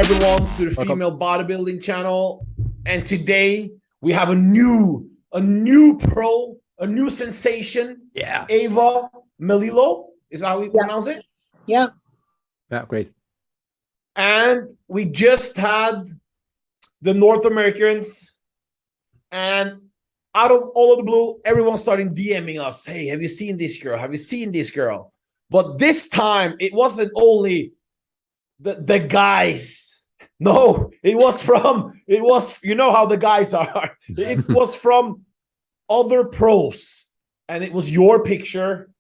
everyone to the Female Bodybuilding channel. And today we have a new pro, a new sensation. Yeah. Ava Melillo is how we pronounce it. Yep. Yeah, great. And we just had the North Americans, and out of all of the blue, everyone's starting DMing us. Hey, have you seen this girl? Have you seen this girl? But this time, it wasn't only the guys. No, it was, you know how the guys are. It was from other pros. And it was your picture.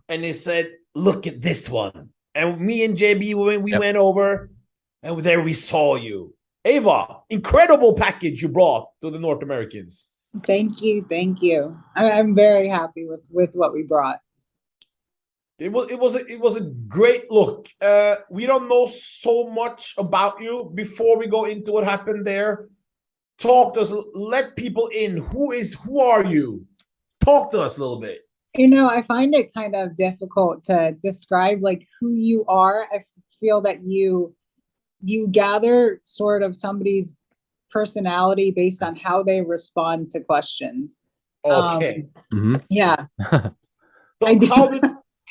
And it said, look at this one. And me and JB, we went over, and there we saw you. Ava, incredible package you brought to the North Americans. Thank you. Thank you. I'm very happy with what we brought. It was a great look. We don't know so much about you. Before we go into what happened there, talk to us. Let people in. Who are you? Talk to us a little bit. You know, I find it kind of difficult to describe like who you are. I feel that you gather sort of somebody's personality based on how they respond to questions. Okay. Yeah. So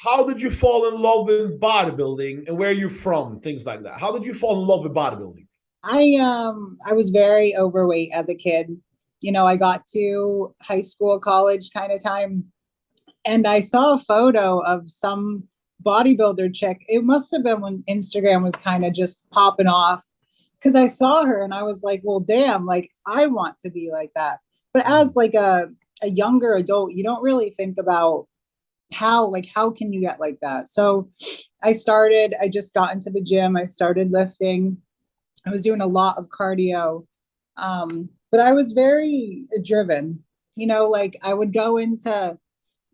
how did you fall in love with bodybuilding, and where are you from? Things like that. How did you fall in love with bodybuilding? I was very overweight as a kid. You know, I got to high school, college kind of time, and I saw a photo of some bodybuilder chick. It must have been when Instagram was kind of just popping off, because I saw her and I was like, well, damn, like I want to be like that. But as like a younger adult, you don't really think about how can you get like that? So I just got into the gym. I started lifting. I was doing a lot of cardio. But I was very driven, you know, like I would go into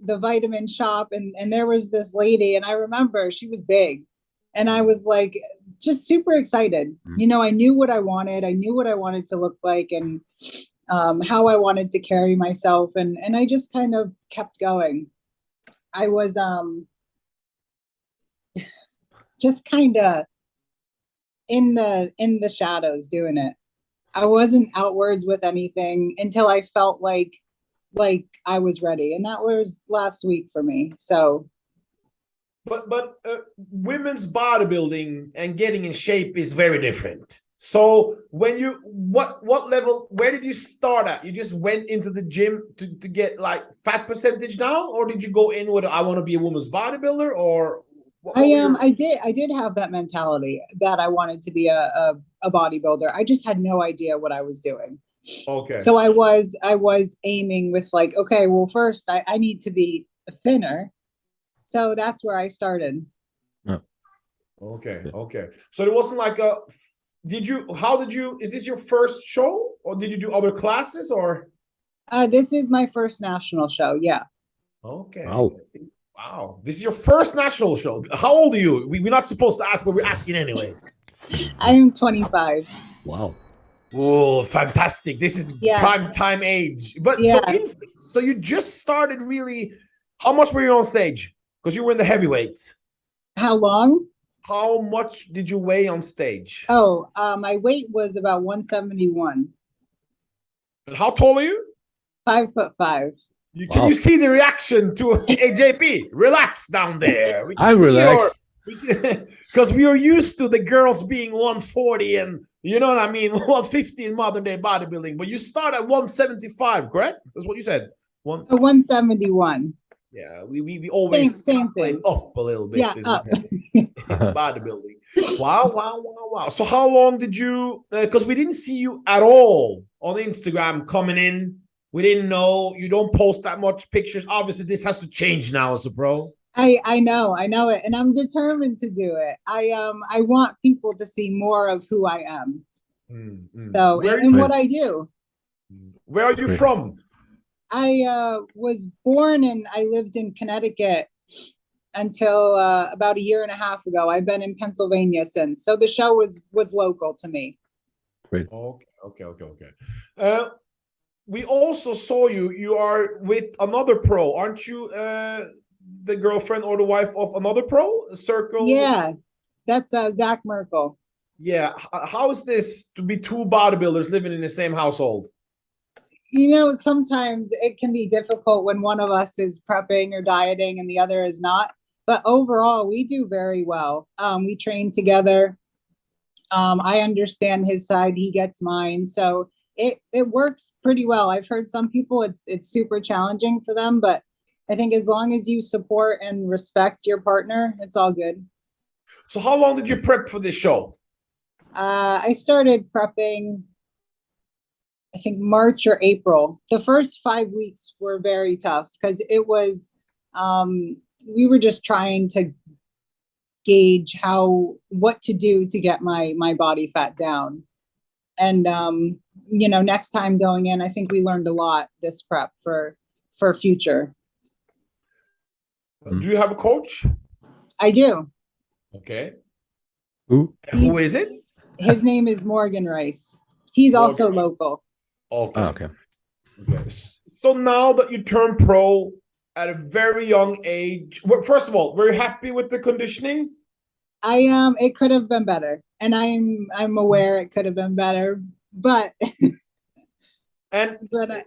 the vitamin shop and there was this lady, and I remember she was big, and I was like just super excited. You know, I knew what I wanted. I knew what I wanted to look like, and how I wanted to carry myself. And I just kind of kept going. I was just kind of in the shadows doing it. I wasn't outwards with anything until I felt like I was ready, and that was last week for me. So but women's bodybuilding and getting in shape is very different. So when you what level, where did you start at? You just went into the gym to get like fat percentage down, or did you go in with I want to be a women's bodybuilder? Or I did have that mentality that I wanted to be a bodybuilder. I just had no idea what I was doing. Okay. So I was aiming with like, okay, well, first I need to be thinner. So that's where I started. Oh. Okay. So it wasn't like is this your first show, or did you do other classes, or? This is my first national show. Yeah. Okay. Wow. This is your first national show. How old are you? We're not supposed to ask, but we're asking anyway. I am 25. Wow. Oh, fantastic. This is prime time age. But so you just started really, how much were you on stage? Because you were in the heavyweights. How long? How much did you weigh on stage? Oh, my weight was about 171. And how tall are you? 5'5". Can you see the reaction to AJP? Relax down there. I'm relaxed. Because we are used to the girls being 140 and, you know what I mean, 150 in modern day bodybuilding. But you start at 175, correct? That's what you said. 171. Yeah, we always same thing up a little bit. Yeah, up. Bodybuilding. Wow. So how long did you, because we didn't see you at all on Instagram coming in. We didn't know. You don't post that much pictures. Obviously, this has to change now as a pro. I know it, and I'm determined to do it. I want people to see more of who I am. So and what I do. Where are you from? I was born and I lived in Connecticut until about a year and a half ago. I've been in Pennsylvania since. So the show was local to me. Great. Okay. We also saw you are with another pro, aren't you? The girlfriend or the wife of another pro? Circle? Yeah, that's Zach Merkel. Yeah. How is this to be two bodybuilders living in the same household? You know, sometimes it can be difficult when one of us is prepping or dieting and the other is not. But overall, we do very well. We train together. I understand his side, he gets mine. So it works pretty well. I've heard some people it's super challenging for them, but I think as long as you support and respect your partner, it's all good. So how long did you prep for this show? I started prepping, I think March or April. The first 5 weeks were very tough because it was, we were just trying to gauge what to do to get my body fat down. And, you know, next time going in, I think we learned a lot this prep for future. Do you have a coach? I do. Okay. Who? Who is it? His name is Morgan Rice. He's also local. Okay. Oh, okay. Okay. So now that you turned pro at a very young age, well, first of all, were you happy with the conditioning? It could have been better, and I'm aware it could have been better, but And but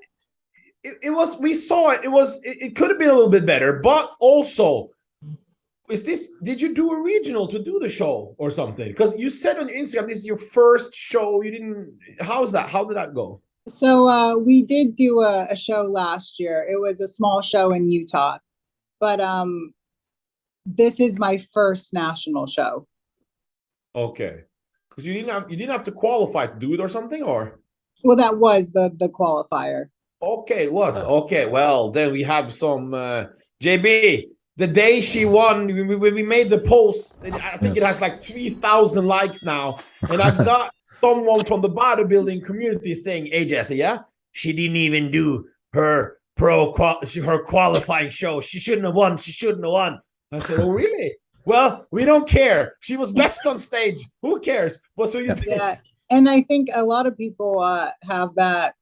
it was, we saw it. It could have been a little bit better, but also, did you do a regional to do the show or something? Because you said on your Instagram this is your first show. You didn't. How's that? How did that go? So we did do a show last year. It was a small show in Utah, but this is my first national show. Okay, because you didn't have to qualify to do it or something, or? Well, that was the qualifier. Okay, it was okay. Well, then we have some JB. The day she won, we made the post. I think it has like 3,000 likes now, and I got someone from the bodybuilding community saying, "Hey, Jesse, yeah, she didn't even do her her qualifying show. She shouldn't have won. She shouldn't have won." I said, "Oh, really? Well, we don't care. She was best on stage. Who cares?" But so you did. Yeah, and I think a lot of people have that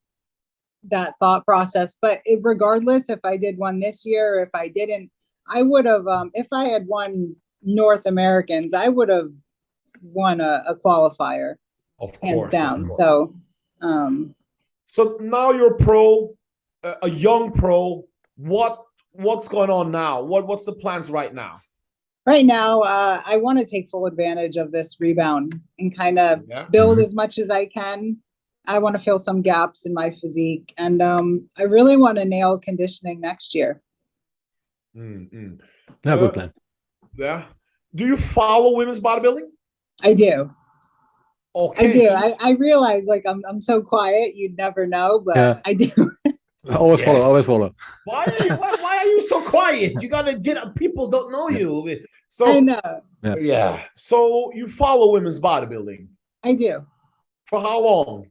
thought process. But regardless, if I did one this year or if I didn't, I would have. If I had won North Americans, I would have won a qualifier, Of hands course, down. of course. So, so now you're pro, a young pro. What's going on now? What's the plans right now? right now, I want to take full advantage of this rebound and kind of build as much as I can. I want to fill some gaps in my physique, and I really want to nail conditioning next year. No, good plan. Yeah. Do you follow women's bodybuilding? I do. Okay. I do. I realize like I'm so quiet, you'd never know, but yeah. I do. Always follow. Always follow. Why are you so quiet? You gotta get up. People don't know you. So I know. Yeah. So you follow women's bodybuilding? I do. For how long?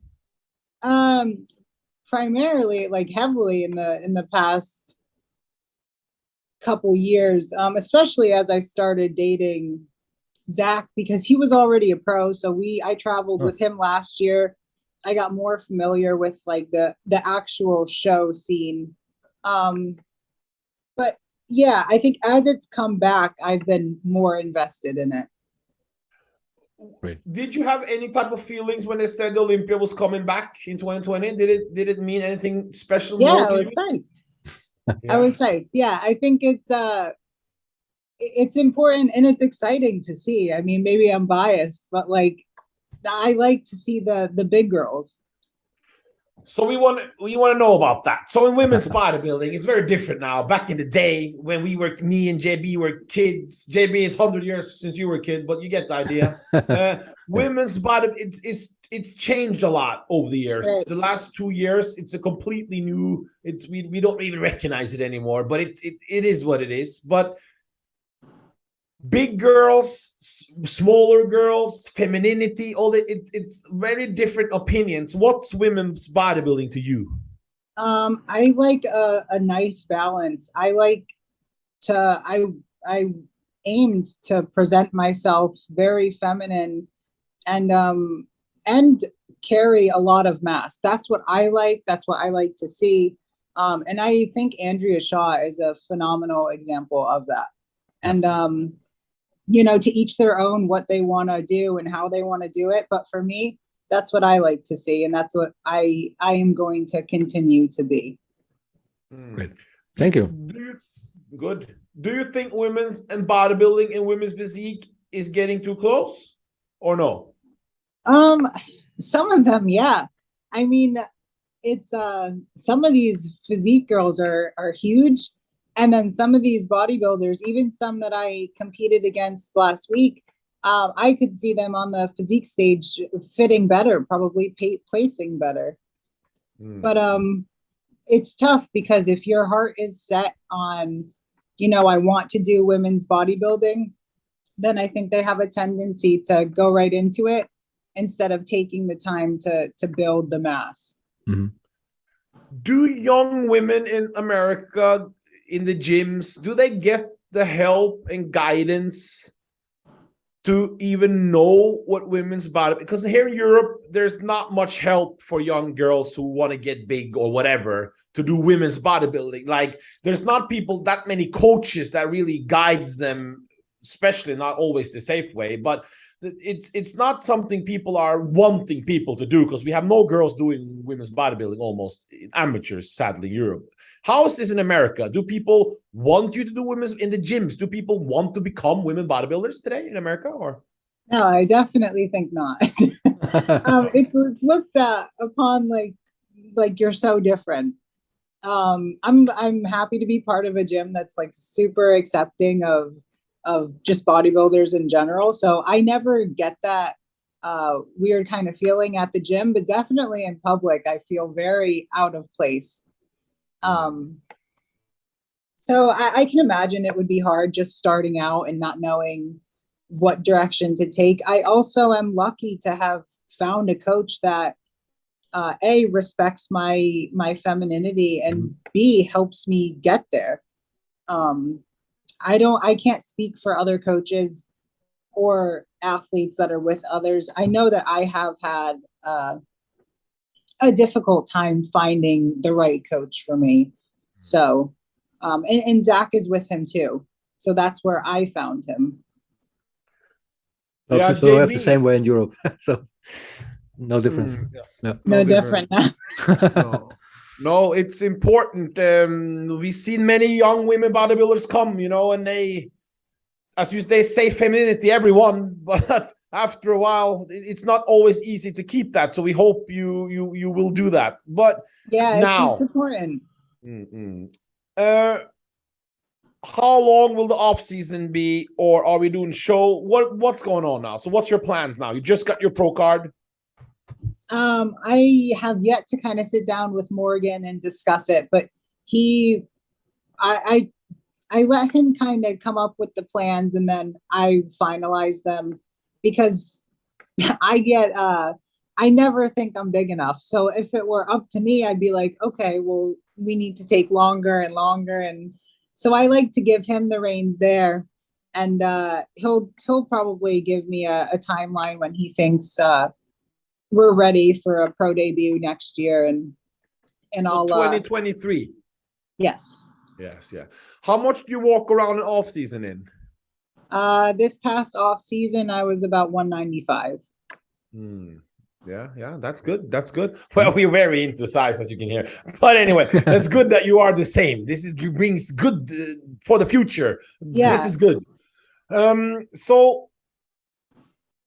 Primarily, like heavily in the past couple years, especially as I started dating Zach, because he was already a pro. So I traveled with him last year. I got more familiar with like the actual show scene. But yeah, I think as it's come back, I've been more invested in it. Great. Did you have any type of feelings when they said the Olympia was coming back in 2020? Did it mean anything special? Yeah, I was psyched. I was psyched. Yeah, I think it's important and it's exciting to see. I mean, maybe I'm biased, but like I like to see the big girls. So we want to know about that. So in women's bodybuilding, it's very different now. Back in the day when me and JB were kids, JB, it's 100 years since you were a kid, but you get the idea. Women's body, it's changed a lot over the years. Right. The last 2 years, it's a completely new. We don't even recognize it anymore. But it is what it is. But big girls, smaller girls, femininity, all that, it's very different opinions. What's women's bodybuilding to you? I like a nice balance. I like to I aimed to present myself very feminine and carry a lot of mass. That's what I like. That's what I like to see. And I think Andrea Shaw is a phenomenal example of that. And to each their own what they want to do and how they want to do it. But for me, that's what I like to see. And that's what I am going to continue to be. Great. Thank you. Good. Do you think women's and bodybuilding and women's physique is getting too close or no? Some of them, yeah. I mean, it's some of these physique girls are huge, and then some of these bodybuilders, even some that I competed against last week, I could see them on the physique stage fitting better, probably placing better. But it's tough because if your heart is set on, I want to do women's bodybuilding, then I think they have a tendency to go right into it instead of taking the time to build the mass. Mm-hmm. Do young women in America in the gyms, do they get the help and guidance to even know what women's body? Because here in Europe, there's not much help for young girls who want to get big or whatever to do women's bodybuilding. Like, there's not that many coaches that really guides them, especially not always the safe way, but it's not something people are wanting people to do, because we have no girls doing women's bodybuilding, almost amateurs, sadly, in Europe. How is this in America? Do people want you to do women's in the gyms? Do people want to become women bodybuilders today in America, or? No, I definitely think not. It's looked upon like you're so different. I'm happy to be part of a gym that's like super accepting of just bodybuilders in general. So I never get that weird kind of feeling at the gym, but definitely in public, I feel very out of place. So I can imagine it would be hard just starting out and not knowing what direction to take. I also am lucky to have found a coach that A, respects my femininity, and B, helps me get there. I can't speak for other coaches or athletes that are with others. I know that I have had a difficult time finding the right coach for me. So, and Zach is with him too. So that's where I found him. Yeah, so have the same way in Europe. So no difference. No different. No, it's important. We've seen many young women bodybuilders come, and they, as you say femininity, everyone, but after a while, it's not always easy to keep that. So we hope you will do that. But yeah, now, it's important. how long will the off season be, or are we doing show? What's going on now? So what's your plans now? You just got your pro card. I have yet to kind of sit down with Morgan and discuss it, but I let him kind of come up with the plans, and then I finalize them, because I never think I'm big enough. So if it were up to me, I'd be like, okay, well, we need to take longer and longer. And so I like to give him the reins there, and he'll probably give me a timeline when he thinks we're ready for a pro debut next year, and so all 2023. Yes. Yeah. How much do you walk around in off season in? This past off season, I was about 195. Yeah, that's good. Well, we're very into size, as you can hear. But anyway, that's good that you are the same. This brings good for the future. Yeah. This is good. So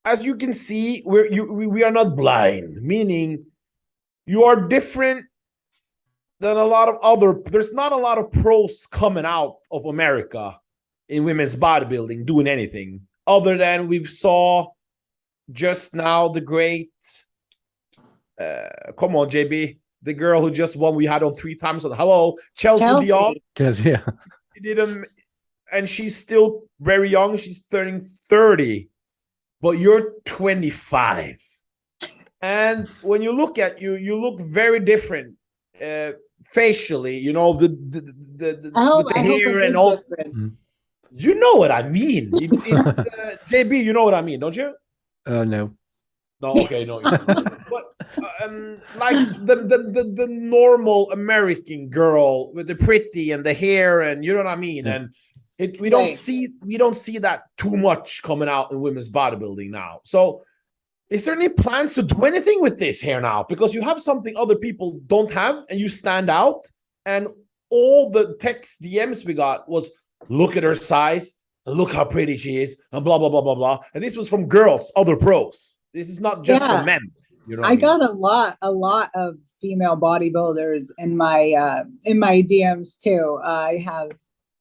as you can see, we are not blind, meaning you are different than a lot of other. There's not a lot of pros coming out of America in women's bodybuilding doing anything other than we saw just now the great. Come on, JB, the girl who just won. We had on 3 times on. Hello, Chelsea Dion. Chelsea, yeah. She did and she's still very young. She's turning 30. But you're 25, and when you look at you look very different facially. The hair and all. You know what I mean? It's JB. You know what I mean, don't you? No. No. Okay. No. But like the normal American girl with the pretty and the hair, and you know what I mean, and We don't Right. see that too much coming out in women's bodybuilding now. So is there any plans to do anything with this here now? Because you have something other people don't have and you stand out. And all the text DMs we got was, look at her size, and look how pretty she is, and blah, blah, blah, blah, blah. And this was from girls, other pros. This is not just for men. You know what I mean? got a lot of female bodybuilders in my DMs too. I have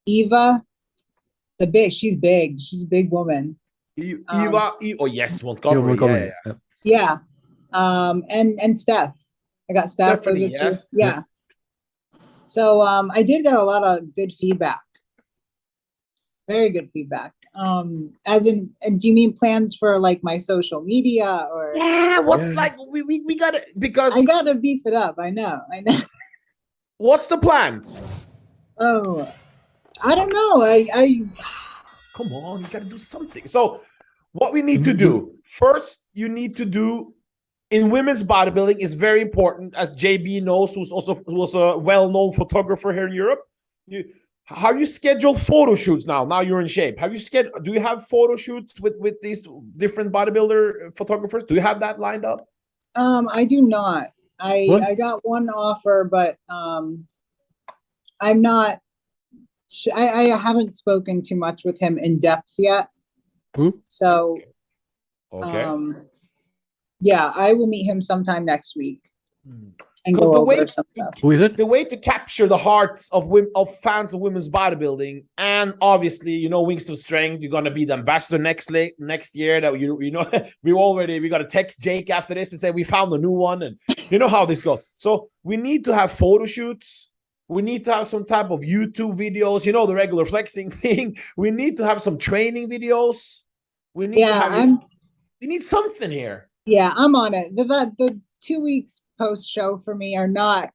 Eva, she's big. She's a big woman. Eva, oh yes, Montgomery. Yeah. And Steph. I got Steph. Stephanie, Those are yes. two. Yeah. So I did get a lot of good feedback. Very good feedback. As in, and do you mean plans for like my social media or? Yeah, like we gotta, because I gotta beef it up. I know. What's the plans? Oh, I don't know. I Come on, you gotta do something. So what we need to do first, you need to do in women's bodybuilding is very important, as JB knows, who was a well-known photographer here in Europe. How you schedule photo shoots now? Now you're in shape. Do you have photo shoots with these different bodybuilder photographers? Do you have that lined up? I do not. I got one offer, but I'm not. I haven't spoken too much with him in depth yet. So, okay. Yeah, I will meet him sometime next week and go over some stuff. Who is it? The way to capture the hearts of fans of women's bodybuilding, and obviously, you know, Wings of Strength, you're gonna be the ambassador next year. That you know, we got to text Jake after this and say we found a new one, and you know how this goes. So we need to have photo shoots. We need to have some type of YouTube videos, you know, the regular flexing thing. We need to have some training videos. We need we need something here. Yeah, I'm on it. The 2 weeks post show for me are not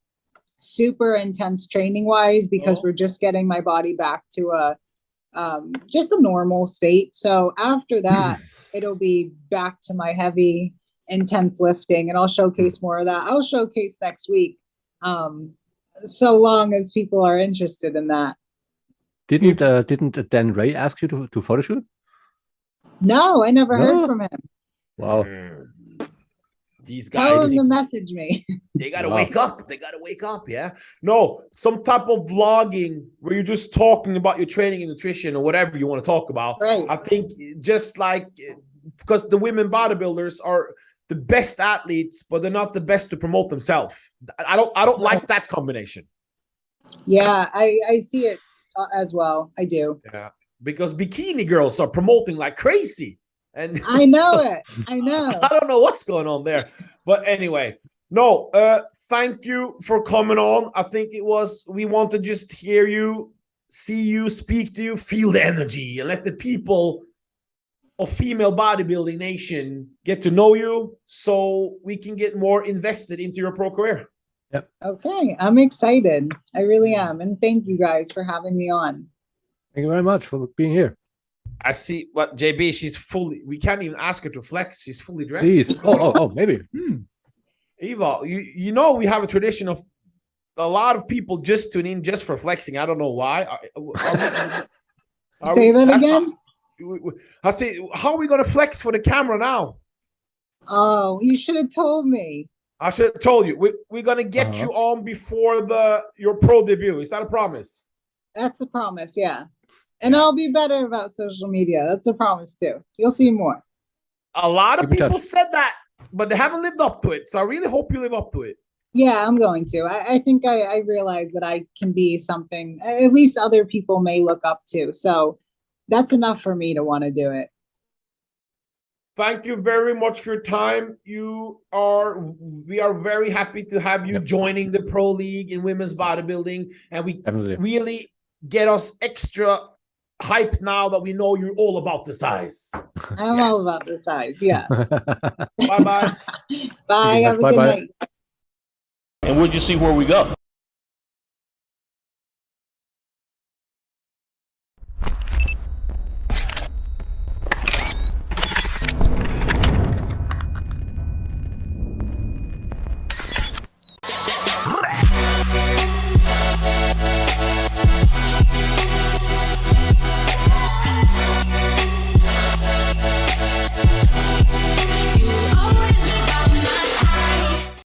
super intense training wise because we're just getting my body back to a just a normal state. So after that, it'll be back to my heavy, intense lifting, and I'll showcase more of that. I'll showcase next week. So long as people are interested in that. Didn't Dan Ray ask you to photo shoot? No, I never heard from him. Wow. These guys, tell him to message me. They gotta wake up. They gotta wake up. Yeah. No, some type of vlogging where you're just talking about your training and nutrition or whatever you want to talk about. Right. I think just like, because the women bodybuilders are the best athletes, but they're not the best to promote themselves. I don't like that combination. Yeah, I see it as well. I do. Yeah, because bikini girls are promoting like crazy. And I know it. I know. I don't know what's going on there. But anyway, no, thank you for coming on. I think we want to just hear you, see you, speak to you, feel the energy, and let the people of female bodybuilding nation get to know you so we can get more invested into your pro career. Yep. Okay, I'm excited. I really am. And thank you guys for having me on. Thank you very much for being here. I see what JB, we can't even ask her to flex. She's fully dressed. Please. Oh, maybe. Eva, you know, we have a tradition of a lot of people just tune in just for flexing. I don't know why. Say that again? I say, how are we going to flex for the camera now? Oh, you should have told me. I should have told you. We're going to get you on before your pro debut. Is that a promise? That's a promise, yeah. And I'll be better about social media. That's a promise too. You'll see more. A lot of people said that, but they haven't lived up to it. So I really hope you live up to it. Yeah, I'm going to. I think I realize that I can be something at least other people may look up to. So that's enough for me to want to do it. Thank you very much for your time. We are very happy to have you joining the Pro League in women's bodybuilding. And we really get us extra hype now that we know you're all about the size. I'm all about the size, yeah. Bye-bye. Bye, have a good night. And we'll just see where we go.